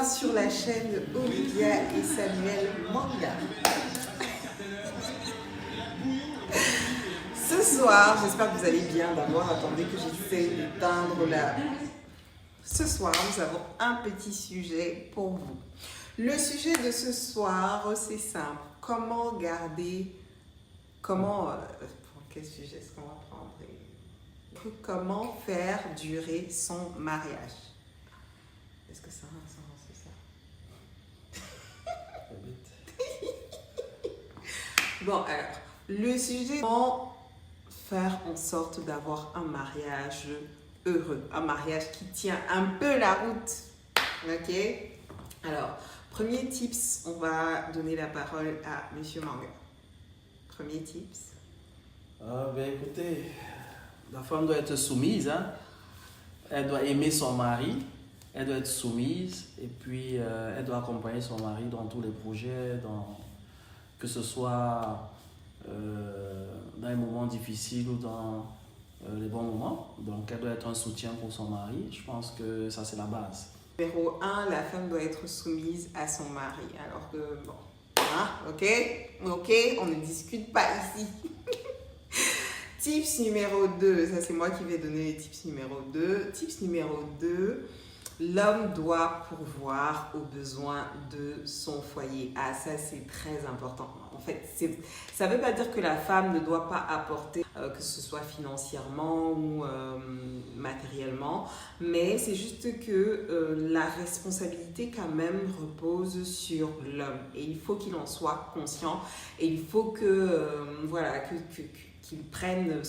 sur la chaîne Olivia et Samuel Manga. Ce soir, j'espère que vous allez bien. D'abord, attendez que j'essaie d'éteindre la... Ce soir, nous avons un petit sujet pour vous. Le sujet de ce soir, c'est simple. Comment garder... quel sujet est-ce qu'on va prendre? Comment faire durer son mariage? Est-ce que ça a un sens, c'est ça? Bon, alors, le sujet, comment faire en sorte d'avoir un mariage heureux, un mariage qui tient un peu la route. Ok? Alors, premier tips, on va donner la parole à Monsieur Manga. Premier tips. Écoutez, la femme doit être soumise, hein? Elle doit aimer son mari, elle doit être soumise et puis elle doit accompagner son mari dans tous les projets, que ce soit dans les moments difficiles ou dans les bons moments. Donc elle doit être un soutien pour son mari. Je pense que ça c'est la base. Numéro 1, la femme doit être soumise à son mari. Alors que, bon, hein, ok, on ne discute pas ici. Tips numéro 2, ça c'est moi qui vais donner les tips numéro 2. Tips numéro 2, l'homme doit pourvoir aux besoins de son foyer. Ah, ça c'est très important. En fait, ça ne veut pas dire que la femme ne doit pas apporter, que ce soit financièrement ou matériellement, mais c'est juste que la responsabilité quand même repose sur l'homme. Et il faut qu'il en soit conscient et il faut que, qu'il prenne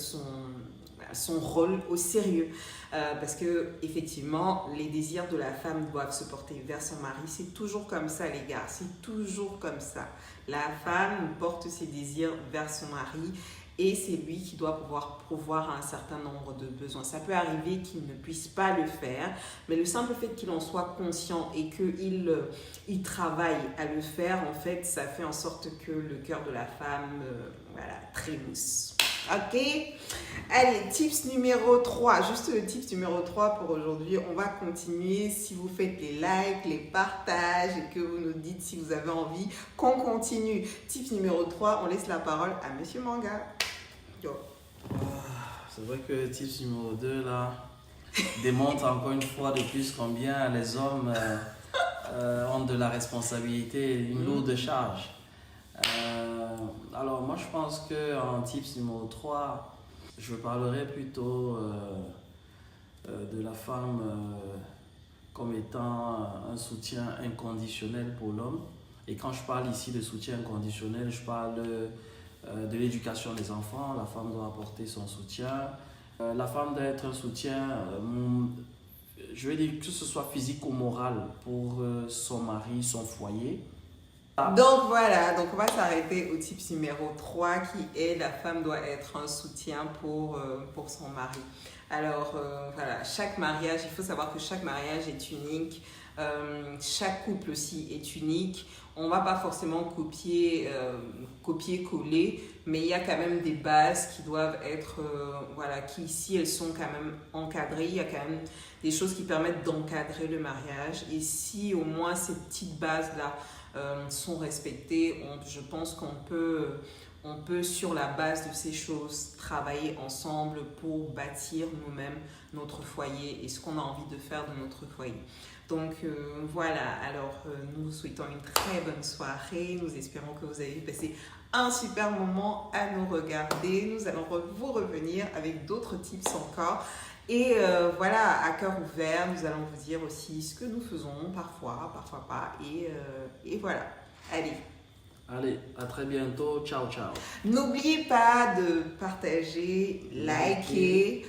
son rôle au sérieux. Parce que effectivement, les désirs de la femme doivent se porter vers son mari. C'est toujours comme ça, les gars. C'est toujours comme ça. La femme porte ses désirs vers son mari et c'est lui qui doit pouvoir pourvoir à un certain nombre de besoins. Ça peut arriver qu'il ne puisse pas le faire, mais le simple fait qu'il en soit conscient et qu'il travaille à le faire, en fait, ça fait en sorte que le cœur de la femme trémousse. Ok? Allez, tips numéro 3. Juste le tips numéro 3 pour aujourd'hui. On va continuer. Si vous faites les likes, les partages et que vous nous dites si vous avez envie qu'on continue. Tips numéro 3, on laisse la parole à Monsieur Manga. Yo. C'est vrai que le tips numéro 2 là démontre encore une fois de plus combien les hommes ont de la responsabilité, une lourde charge. Alors moi je pense qu'en tips numéro 3, je parlerai plutôt de la femme comme étant un soutien inconditionnel pour l'homme. Et quand je parle ici de soutien inconditionnel, je parle de l'éducation des enfants. La femme doit apporter son soutien. La femme doit être un soutien, je vais dire que ce soit physique ou moral pour son mari, son foyer. Donc voilà, donc on va s'arrêter au tips numéro 3 qui est la femme doit être un soutien pour son mari. Alors voilà, chaque mariage, il faut savoir que chaque mariage est unique, chaque couple aussi est unique. On ne va pas forcément copier-coller, mais il y a quand même des bases qui doivent être, qui ici elles sont quand même encadrées. Il y a quand même des choses qui permettent d'encadrer le mariage. Et si au moins ces petites bases-là sont respectées, je pense qu'on peut, sur la base de ces choses, travailler ensemble pour bâtir nous-mêmes notre foyer et ce qu'on a envie de faire de notre foyer. Donc voilà, alors nous vous souhaitons une très bonne soirée. Nous espérons que vous avez passé un super moment à nous regarder. Nous allons vous revenir avec d'autres tips encore. Et à cœur ouvert, nous allons vous dire aussi ce que nous faisons parfois pas. Et voilà, allez. Allez, à très bientôt. Ciao, ciao. N'oubliez pas de partager, liker,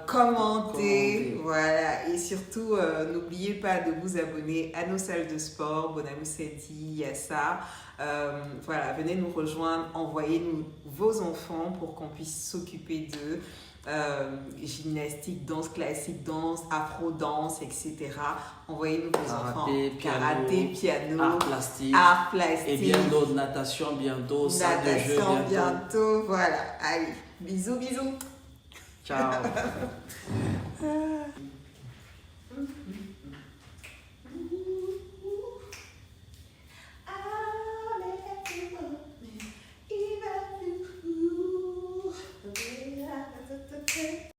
commenter. Voilà. Et surtout, n'oubliez pas de vous abonner à nos salles de sport, Bonamou Sedi, Yassa. Venez nous rejoindre, envoyez-nous vos enfants pour qu'on puisse s'occuper d'eux. Gymnastique, danse classique, danse, afro-danse, etc. Envoyez-nous vos enfants. Karaté, piano, art plastique. Et bien d'autres, natation bientôt, salle de jeu bientôt. Voilà. Allez, bisous. Ciao.